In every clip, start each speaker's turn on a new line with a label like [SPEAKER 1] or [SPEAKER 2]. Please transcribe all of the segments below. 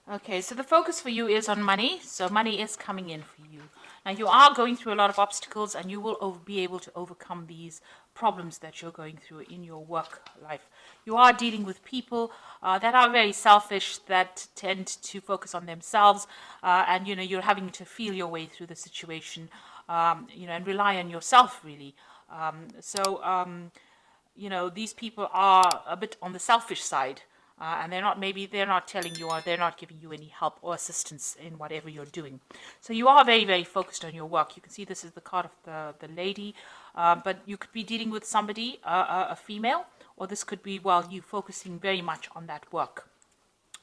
[SPEAKER 1] Okay, so the focus for you is on money. So money is coming in for you. Now you are going through a lot of obstacles, and you will be able to overcome these problems that you're going through in your work life. You are dealing with people that are very selfish, that tend to focus on themselves, and you're having to feel your way through the situation, and rely on yourself really. These people are a bit on the selfish side, and they're not telling you, or they're not giving you any help or assistance in whatever you're doing. So you are very, very focused on your work. You can see this is the card of the lady, but you could be dealing with somebody, a female, or this could be, well, you focusing very much on that work,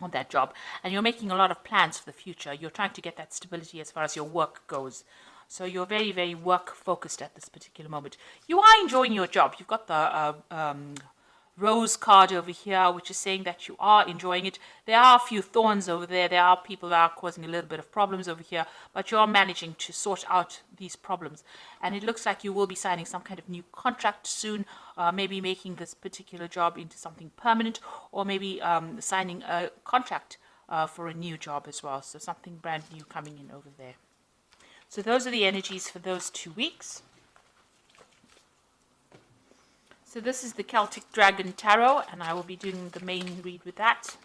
[SPEAKER 1] on that job, and you're making a lot of plans for the future. You're trying to get that stability as far as your work goes. So you're very, very work focused at this particular moment. You are enjoying your job. You've got the rose card over here, which is saying that you are enjoying it. There are a few thorns over there. There are people that are causing a little bit of problems over here, but you're managing to sort out these problems. And it looks like you will be signing some kind of new contract soon, maybe making this particular job into something permanent, or maybe signing a contract for a new job as well. So something brand new coming in over there. So those are the energies for those 2 weeks. So this is the Celtic Dragon Tarot, and I will be doing the main read with that.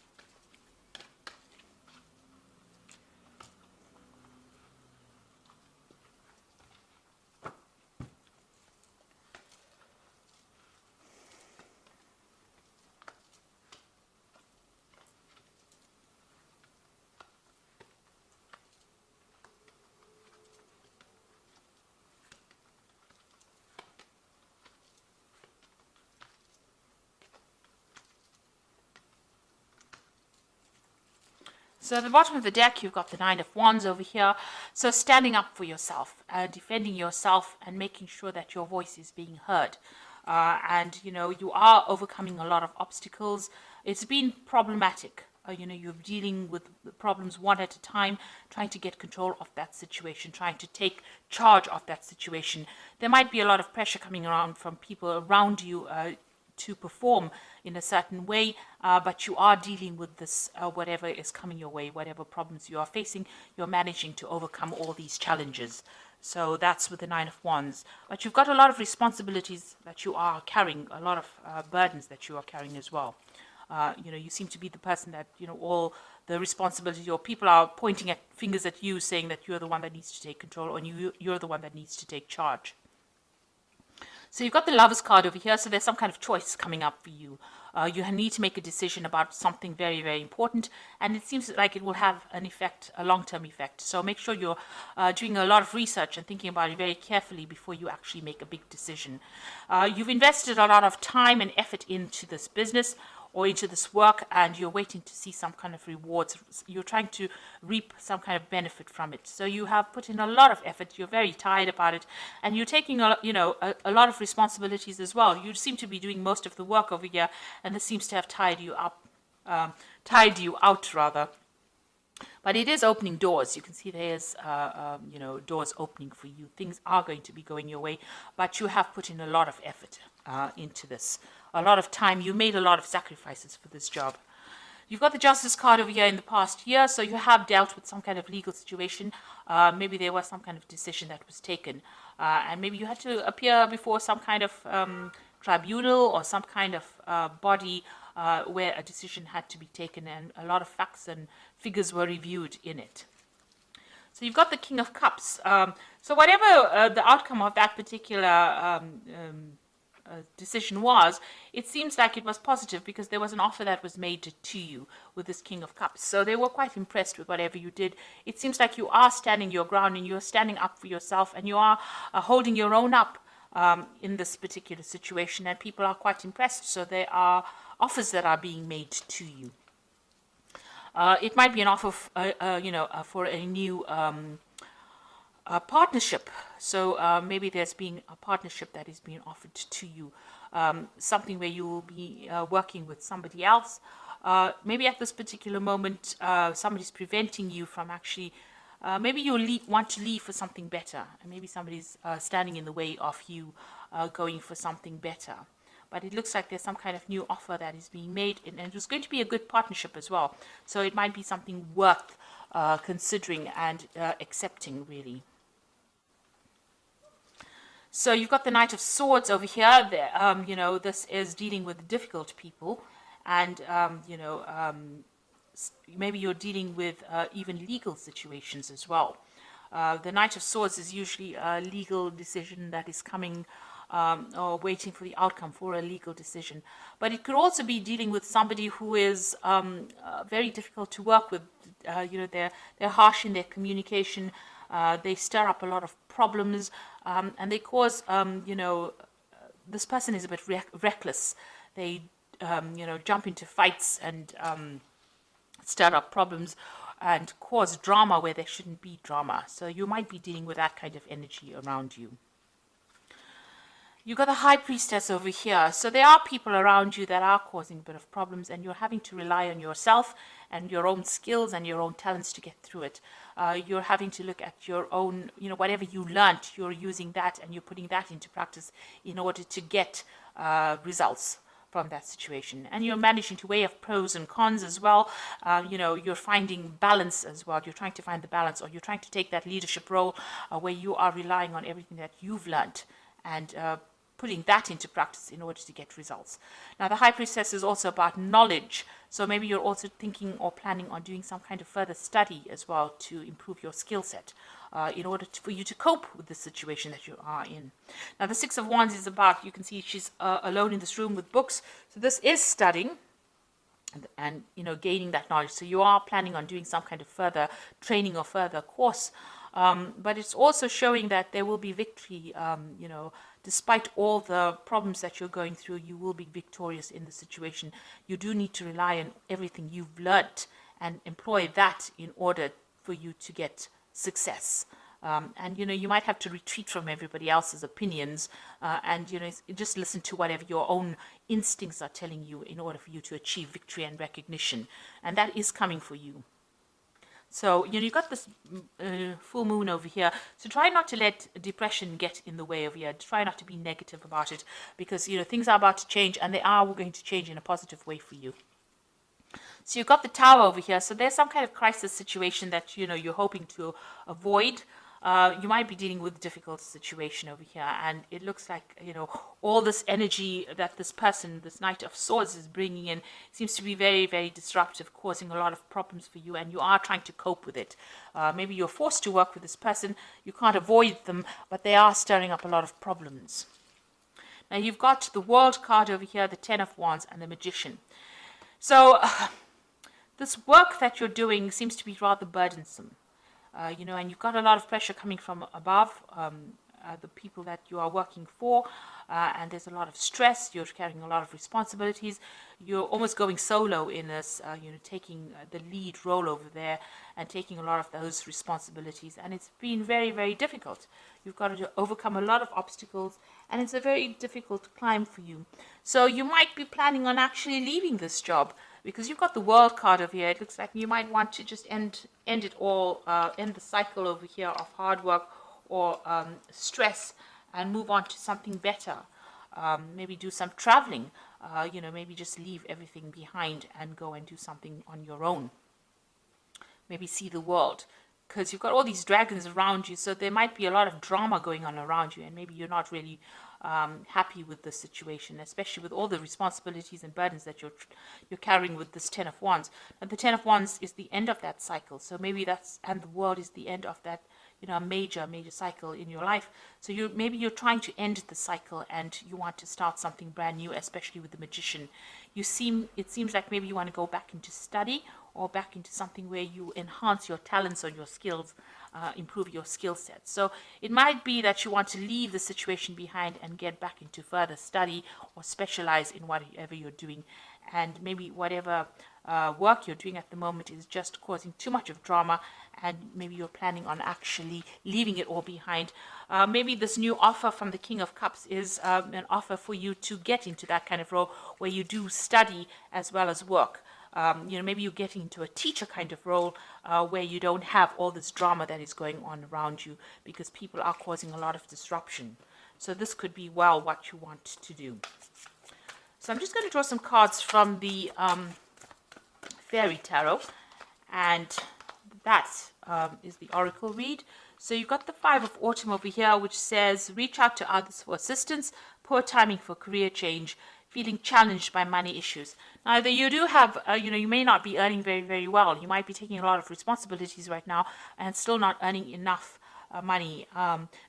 [SPEAKER 1] So at the bottom of the deck, you've got the Nine of Wands over here. So standing up for yourself, defending yourself, and making sure that your voice is being heard. You are overcoming a lot of obstacles. It's been problematic. You're dealing with the problems one at a time, trying to get control of that situation, trying to take charge of that situation. There might be a lot of pressure coming around from people around you to perform in a certain way, but you are dealing with this, whatever is coming your way, whatever problems you are facing, you're managing to overcome all these challenges. So that's with the Nine of Wands. But you've got a lot of responsibilities that you are carrying, a lot of burdens that you are carrying as well. You seem to be the person that, all the responsibility, or people are pointing at fingers at you, saying that you're the one that needs to take control, or you're the one that needs to take charge. So you've got the Lovers card over here, so there's some kind of choice coming up for you. You need to make a decision about something very, very important, and it seems like it will have an effect, a long-term effect. So make sure you're doing a lot of research and thinking about it very carefully before you actually make a big decision. You've invested a lot of time and effort into this business or into this work, and you're waiting to see some kind of rewards. You're trying to reap some kind of benefit from it. So you have put in a lot of effort. You're very tired about it, and you're taking a lot of responsibilities as well. You seem to be doing most of the work over here, and this seems to have tired you out rather. But it is opening doors. You can see there's, doors opening for you. Things are going to be going your way, but you have put in a lot of effort into this. A lot of time. You made a lot of sacrifices for this job. You've got the Justice card over here in the past year, so you have dealt with some kind of legal situation. Maybe there was some kind of decision that was taken, and maybe you had to appear before some kind of tribunal or some kind of body where a decision had to be taken, and a lot of facts and figures were reviewed in it. So you've got the King of Cups. So whatever the outcome of that particular decision was, it seems like it was positive, because there was an offer that was made to you with this King of Cups. So they were quite impressed with whatever you did. It seems like you are standing your ground, and you're standing up for yourself, and you are holding your own up in this particular situation, and people are quite impressed. So there are offers that are being made to you. It might be an offer for a new partnership. So maybe there's been a partnership that is being offered to you, something where you will be working with somebody else. Maybe at this particular moment, somebody's preventing you from actually, maybe you want to leave for something better, and maybe somebody's standing in the way of you going for something better. but it looks like there's some kind of new offer that is being made, and it was going to be a good partnership as well. So it might be something worth considering and accepting, really. So you've got the Knight of Swords over here. This is dealing with difficult people, and maybe you're dealing with even legal situations as well. The Knight of Swords is usually a legal decision that is coming or waiting for the outcome for a legal decision. But it could also be dealing with somebody who is very difficult to work with. They're harsh in their communication. They stir up a lot of problems, and they cause, this person is a bit reckless. They, jump into fights and stir up problems and cause drama where there shouldn't be drama. So you might be dealing with that kind of energy around you. You've got the High Priestess over here. So there are people around you that are causing a bit of problems, and you're having to rely on yourself and your own skills and your own talents to get through it. You're having to look at your own, whatever you learnt, you're using that and you're putting that into practice in order to get results from that situation. And you're managing to weigh up pros and cons as well. You're finding balance as well. You're trying to find the balance, or you're trying to take that leadership role where you are relying on everything that you've learnt and putting that into practice in order to get results. Now, the High Priestess is also about knowledge. So maybe you're also thinking or planning on doing some kind of further study as well to improve your skill set in order for you to cope with the situation that you are in. Now, the Six of Wands is about, you can see she's alone in this room with books. So this is studying and gaining that knowledge. So you are planning on doing some kind of further training or further course. But it's also showing that there will be victory, despite all the problems that you're going through, you will be victorious in the situation. You do need to rely on everything you've learnt and employ that in order for you to get success. And you might have to retreat from everybody else's opinions and just listen to whatever your own instincts are telling you in order for you to achieve victory and recognition. And that is coming for you. So, you've got this full moon over here. So try not to let depression get in the way over here. Try not to be negative about it, because, things are about to change, and they are going to change in a positive way for you. So you've got the Tower over here. So there's some kind of crisis situation that, you're hoping to avoid. You might be dealing with a difficult situation over here, and it looks like, all this energy that this person, this Knight of Swords, is bringing in seems to be very, very disruptive, causing a lot of problems for you, and you are trying to cope with it. Maybe you're forced to work with this person. You can't avoid them, but they are stirring up a lot of problems. Now, you've got the World card over here, the Ten of Wands, and the Magician. So this work that you're doing seems to be rather burdensome. And you've got a lot of pressure coming from above, the people that you are working for, and there's a lot of stress. You're carrying a lot of responsibilities. You're almost going solo in this, taking the lead role over there and taking a lot of those responsibilities. And it's been very, very difficult. You've got to overcome a lot of obstacles, and it's a very difficult climb for you. So you might be planning on actually leaving this job, because you've got the World card over here. It looks like you might want to just end it all, end the cycle over here of hard work or stress, and move on to something better. Maybe do some traveling, maybe just leave everything behind and go and do something on your own. Maybe see the world, because you've got all these dragons around you, so there might be a lot of drama going on around you, and maybe you're not really happy with the situation, especially with all the responsibilities and burdens that you're carrying with this Ten of Wands. And the Ten of Wands is the end of that cycle, so maybe and the world is the end of that, major cycle in your life. So maybe you're trying to end the cycle and you want to start something brand new, especially with the Magician. It seems like maybe you want to go back into study or back into something where you enhance your talents or your skills, improve your skill set. So it might be that you want to leave the situation behind and get back into further study or specialize in whatever you're doing. And maybe whatever work you're doing at the moment is just causing too much of drama, and maybe you're planning on actually leaving it all behind. Maybe this new offer from the King of Cups is an offer for you to get into that kind of role where you do study as well as work. Maybe you're getting into a teacher kind of role where you don't have all this drama that is going on around you, because people are causing a lot of disruption. So this could be what you want to do. So I'm just going to draw some cards from the Fairy Tarot, and that is the Oracle read. So you've got the Five of Autumn over here, which says, reach out to others for assistance, poor timing for career change, feeling challenged by money issues. Now, you do have, you may not be earning very, very well. You might be taking a lot of responsibilities right now and still not earning enough money.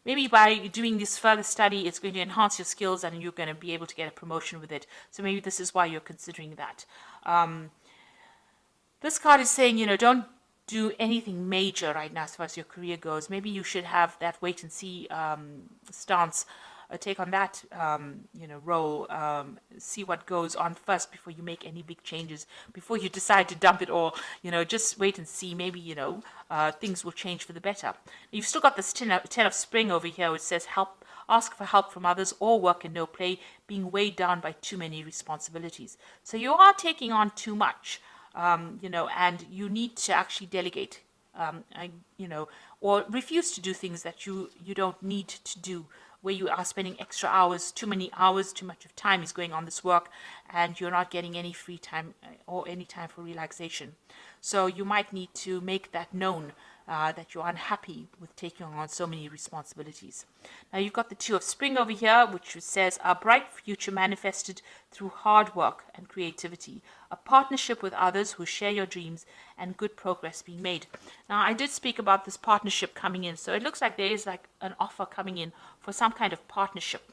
[SPEAKER 1] Maybe by doing this further study, it's going to enhance your skills and you're going to be able to get a promotion with it. So maybe this is why you're considering that. This card is saying, don't do anything major right now as far as your career goes. Maybe you should have that wait and see stance, take on that role, see what goes on first before you make any big changes, before you decide to dump it all. Just wait and see. Maybe things will change for the better. You've still got this 10 of Spring over here, which says ask for help from others, all work and no play, being weighed down by too many responsibilities. So you are taking on too much. And you need to actually delegate, or refuse to do things that you don't need to do, where you are spending extra hours, too many hours, too much of time is going on this work, and you're not getting any free time or any time for relaxation. So you might need to make that known, that you're unhappy with taking on so many responsibilities. Now you've got the Two of Spring over here, which says a bright future manifested through hard work and creativity, a partnership with others who share your dreams, and good progress being made. Now I did speak about this partnership coming in, so it looks like there is like an offer coming in for some kind of partnership.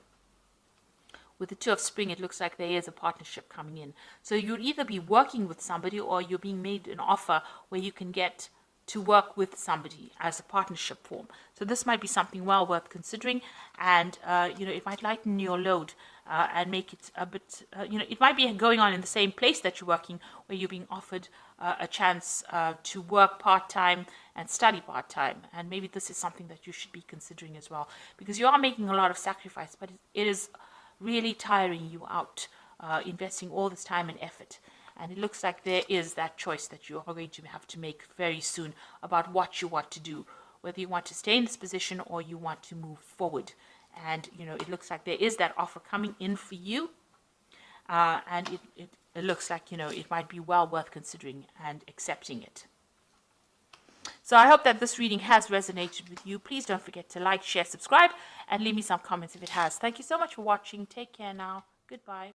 [SPEAKER 1] With the Two of Spring, it looks like there is a partnership coming in. So you'll either be working with somebody or you're being made an offer where you can get to work with somebody as a partnership form. So this might be something well worth considering, and it might lighten your load and make it a bit, it might be going on in the same place that you're working, where you're being offered a chance to work part-time and study part-time, and maybe this is something that you should be considering as well, because you are making a lot of sacrifice, but it is really tiring you out, investing all this time and effort. And it looks like there is that choice that you are going to have to make very soon about what you want to do, whether you want to stay in this position or you want to move forward. And, it looks like there is that offer coming in for you. And it looks like, it might be well worth considering and accepting it. So I hope that this reading has resonated with you. Please don't forget to like, share, subscribe, and leave me some comments if it has. Thank you so much for watching. Take care now. Goodbye.